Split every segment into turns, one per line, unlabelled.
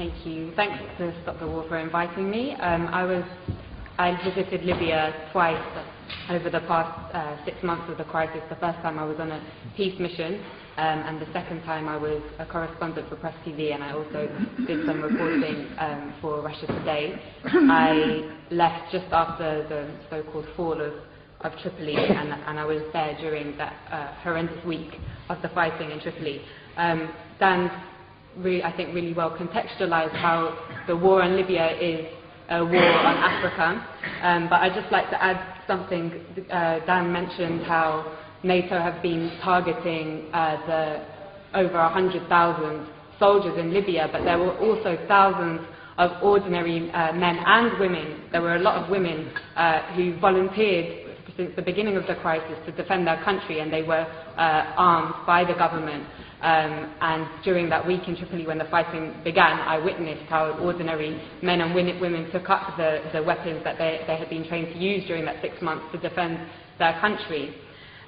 Thank you. Thanks to Stop the War for inviting me. I visited Libya twice over the past 6 months of the crisis. The first time I was on a peace mission, and the second time I was a correspondent for Press TV, and I also did some reporting for Russia Today. I left just after the so-called fall of Tripoli, and I was there during that horrendous week of the fighting in Tripoli. Dan, I think, really well contextualized how the war in Libya is a war on Africa. But I'd just like to add something. Dan mentioned how NATO have been targeting the over 100,000 soldiers in Libya, but there were also thousands of ordinary men and women. There were a lot of women who volunteered since the beginning of the crisis to defend their country, and they were armed by the government. And during that week in Tripoli when the fighting began, I witnessed how ordinary men and women took up the weapons that they had been trained to use during that 6 months to defend their country.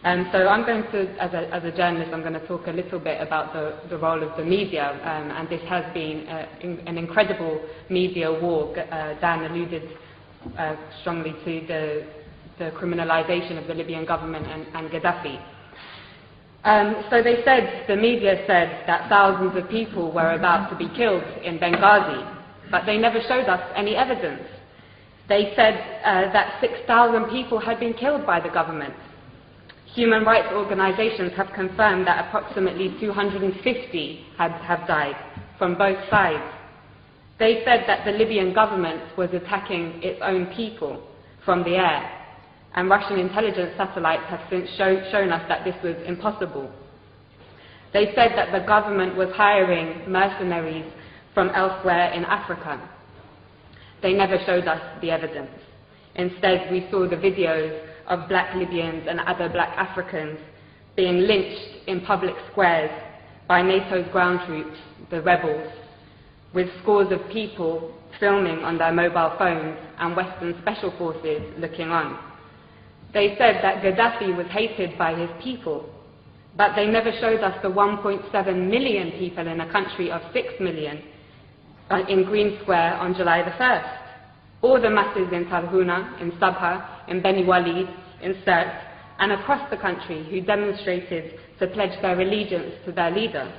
So I'm going to, as a journalist, I'm going to talk a little bit about the role of the media, and this has been an incredible media war. Dan alluded strongly to the criminalization of the Libyan government and Gaddafi. So the media said that thousands of people were about to be killed in Benghazi, but they never showed us any evidence. They said that 6,000 people had been killed by the government. Human rights organizations have confirmed that approximately 250 have died from both sides. They said that the Libyan government was attacking its own people from the air, and Russian intelligence satellites have since shown us that this was impossible. They said that the government was hiring mercenaries from elsewhere in Africa. They never showed us the evidence. Instead, we saw the videos of black Libyans and other black Africans being lynched in public squares by NATO's ground troops, the rebels, with scores of people filming on their mobile phones and Western special forces looking on. They said that Gaddafi was hated by his people, but they never showed us the 1.7 million people in a country of 6 million in Green Square on July the 1st, or the masses in Tarhuna, in Sabha, in Beni Walid, in Sirte, and across the country who demonstrated to pledge their allegiance to their leader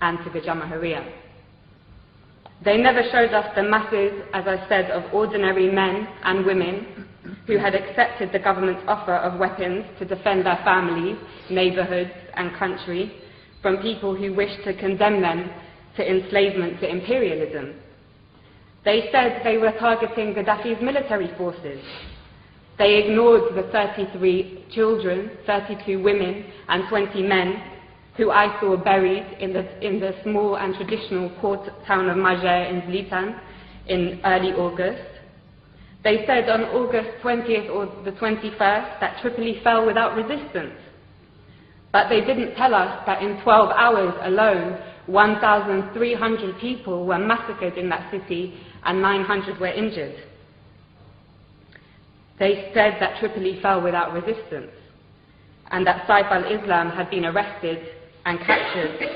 and to the Jamahiriya. They never showed us the masses, as I said, of ordinary men and women who had accepted the government's offer of weapons to defend their families, neighborhoods, and country from people who wished to condemn them to enslavement, to imperialism. They said they were targeting Gaddafi's military forces. They ignored the 33 children, 32 women, and 20 men who I saw buried in the small and traditional port town of Majer in Zlitan in early August. They said on August 20th or the 21st that Tripoli fell without resistance. But they didn't tell us that in 12 hours alone, 1,300 people were massacred in that city and 900 were injured. They said that Tripoli fell without resistance, and that Saif al-Islam had been arrested and captured,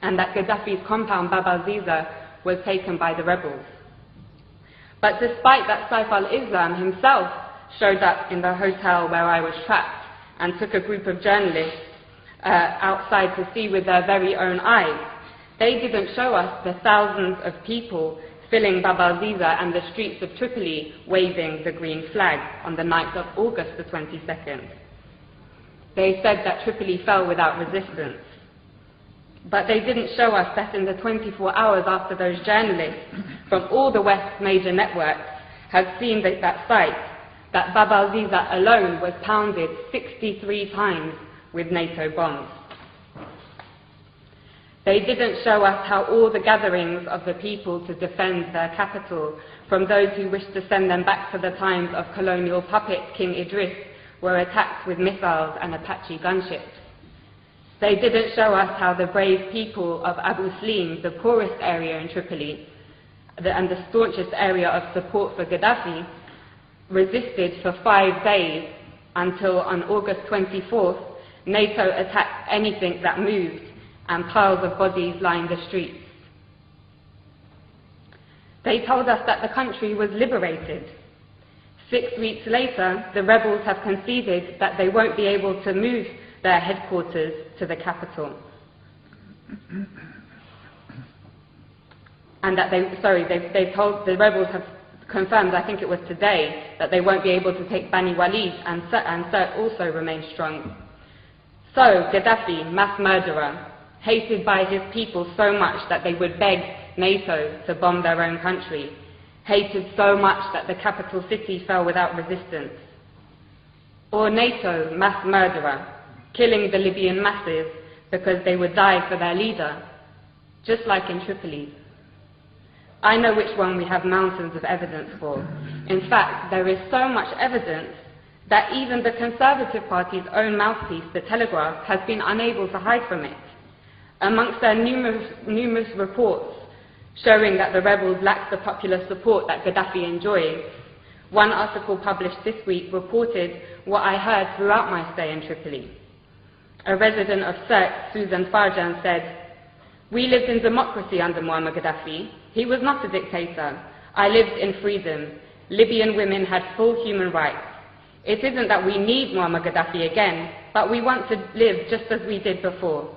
and that Gaddafi's compound Bab al-Ziza was taken by the rebels. But despite that, Saif al-Islam himself showed up in the hotel where I was trapped and took a group of journalists outside to see with their very own eyes. They didn't show us the thousands of people filling Bab al-Ziza and the streets of Tripoli waving the green flag on the night of August the 22nd. They said that Tripoli fell without resistance. But they didn't show us that in the 24 hours after those journalists from all the West's major networks had seen that site, that Bab al-Ziza alone was pounded 63 times with NATO bombs. They didn't show us how all the gatherings of the people to defend their capital from those who wished to send them back to the times of colonial puppet King Idris were attacked with missiles and Apache gunships. They didn't show us how the brave people of Abu Slim, the poorest area in Tripoli, and the staunchest area of support for Gaddafi, resisted for 5 days until on August 24th, NATO attacked anything that moved and piles of bodies lined the streets. They told us that the country was liberated. 6 weeks later, the rebels have conceded that they won't be able to move their headquarters to the capital. And that the rebels have confirmed, I think it was today, that they won't be able to take Bani Walid, and Sirte also remains strong. So, Gaddafi, mass murderer, hated by his people so much that they would beg NATO to bomb their own country, hated so much that the capital city fell without resistance. Or NATO, mass murderer, killing the Libyan masses because they would die for their leader, just like in Tripoli. I know which one we have mountains of evidence for. In fact, there is so much evidence that even the Conservative Party's own mouthpiece, The Telegraph, has been unable to hide from it. Amongst their numerous reports showing that the rebels lack the popular support that Gaddafi enjoys, one article published this week reported what I heard throughout my stay in Tripoli. A resident of Sirte, Susan Farjan, said, "We lived in democracy under Muammar Gaddafi. He was not a dictator. I lived in freedom. Libyan women had full human rights. It isn't that we need Muammar Gaddafi again, but we want to live just as we did before."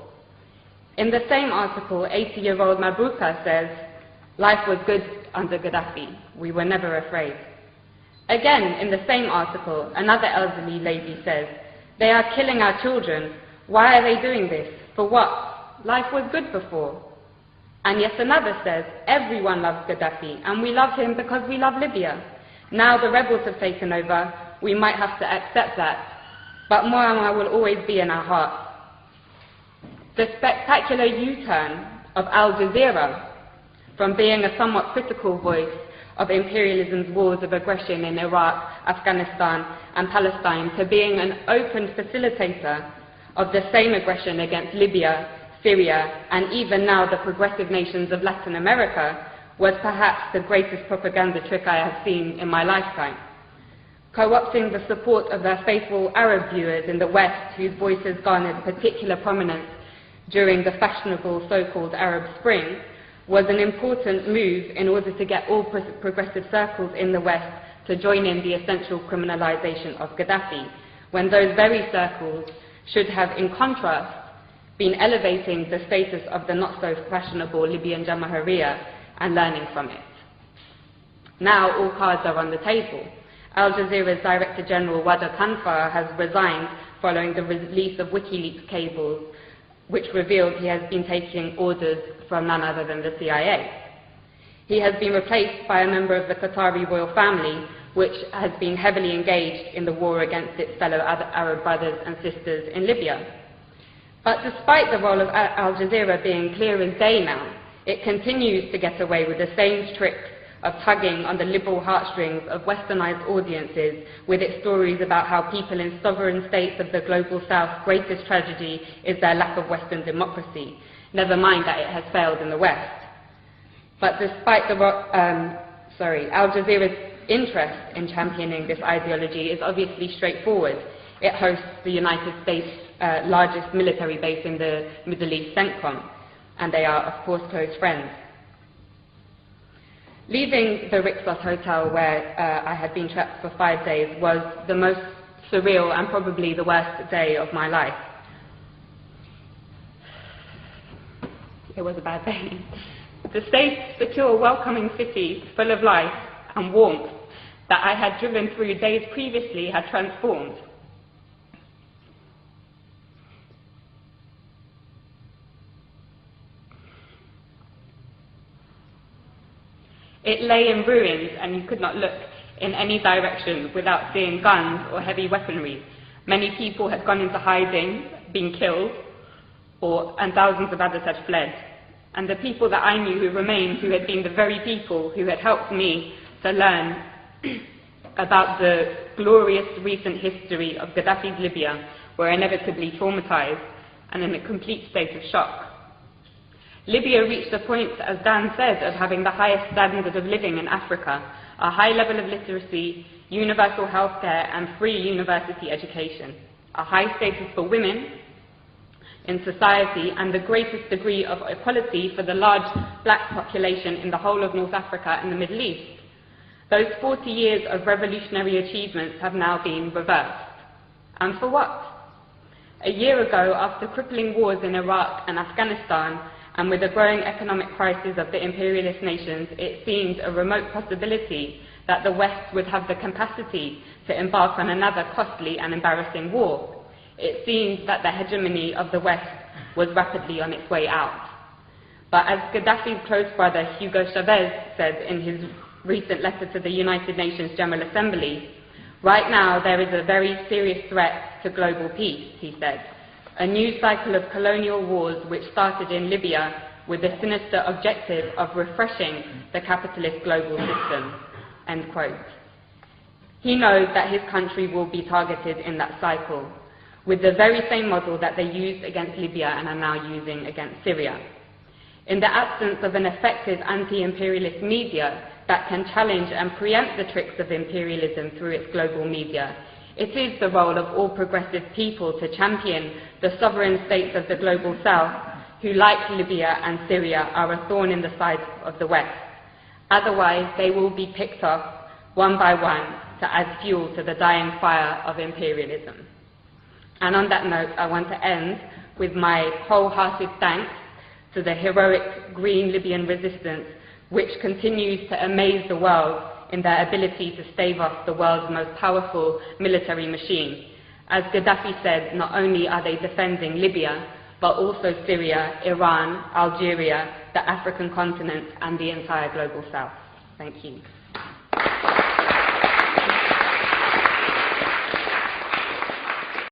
In the same article, 80-year-old Mabrouka says, "Life was good under Gaddafi. We were never afraid." Again, in the same article, another elderly lady says, "They are killing our children. Why are they doing this? For what? Life was good before." And yet another says, "Everyone loves Gaddafi, and we love him because we love Libya. Now the rebels have taken over, we might have to accept that, but Muammar will always be in our hearts." The spectacular U-turn of Al Jazeera, from being a somewhat critical voice of imperialism's wars of aggression in Iraq, Afghanistan, and Palestine, to being an open facilitator of the same aggression against Libya, Syria, and even now the progressive nations of Latin America, was perhaps the greatest propaganda trick I have seen in my lifetime. Co-opting the support of their faithful Arab viewers in the West, whose voices garnered particular prominence during the fashionable so-called Arab Spring, was an important move in order to get all progressive circles in the West to join in the essential criminalization of Gaddafi, when those very circles should have, in contrast, been elevating the status of the not-so-fashionable Libyan Jamahiriya and learning from it. Now all cards are on the table. Al Jazeera's Director General Wada Kanfar has resigned following the release of WikiLeaks cables, which revealed he has been taking orders from none other than the CIA. He has been replaced by a member of the Qatari royal family, which has been heavily engaged in the war against its fellow Arab brothers and sisters in Libya. But despite the role of Al Jazeera being clear as day now, it continues to get away with the same tricks of tugging on the liberal heartstrings of westernized audiences with its stories about how people in sovereign states of the global south's greatest tragedy is their lack of Western democracy, never mind that it has failed in the West. But despite Al Jazeera's interest in championing this ideology is obviously straightforward. It hosts the United States' largest military base in the Middle East, CENTCOM, and they are, of course, close friends. Leaving the Rixos Hotel, where I had been trapped for 5 days, was the most surreal and probably the worst day of my life. It was a bad day. The safe, secure, welcoming city, full of life and warmth that I had driven through days previously had transformed. It lay in ruins, and you could not look in any direction without seeing guns or heavy weaponry. Many people had gone into hiding, been killed, and thousands of others had fled. And the people that I knew who remained, who had been the very people who had helped me to learn about the glorious recent history of Gaddafi's Libya, were inevitably traumatized and in a complete state of shock. Libya reached a point, as Dan said, of having the highest standard of living in Africa, a high level of literacy, universal healthcare, and free university education, a high status for women in society and the greatest degree of equality for the large black population in the whole of North Africa and the Middle East. Those 40 years of revolutionary achievements have now been reversed. And for what? A year ago, after crippling wars in Iraq and Afghanistan, and with the growing economic crisis of the imperialist nations, it seemed a remote possibility that the West would have the capacity to embark on another costly and embarrassing war. It seemed that the hegemony of the West was rapidly on its way out. But as Gaddafi's close brother Hugo Chavez said in his recent letter to the United Nations General Assembly, right now there is a very serious threat to global peace, he said. A new cycle of colonial wars which started in Libya with the sinister objective of refreshing the capitalist global system, end quote. He knows that his country will be targeted in that cycle, with the very same model that they used against Libya and are now using against Syria. In the absence of an effective anti-imperialist media that can challenge and preempt the tricks of imperialism through its global media, it is the role of all progressive people to champion the sovereign states of the global south who, like Libya and Syria, are a thorn in the side of the West. Otherwise, they will be picked off one by one to add fuel to the dying fire of imperialism. And on that note, I want to end with my wholehearted thanks to the heroic green Libyan resistance, which continues to amaze the world in their ability to stave off the world's most powerful military machine. As Gaddafi said, not only are they defending Libya, but also Syria, Iran, Algeria, the African continent, and the entire global south. Thank you.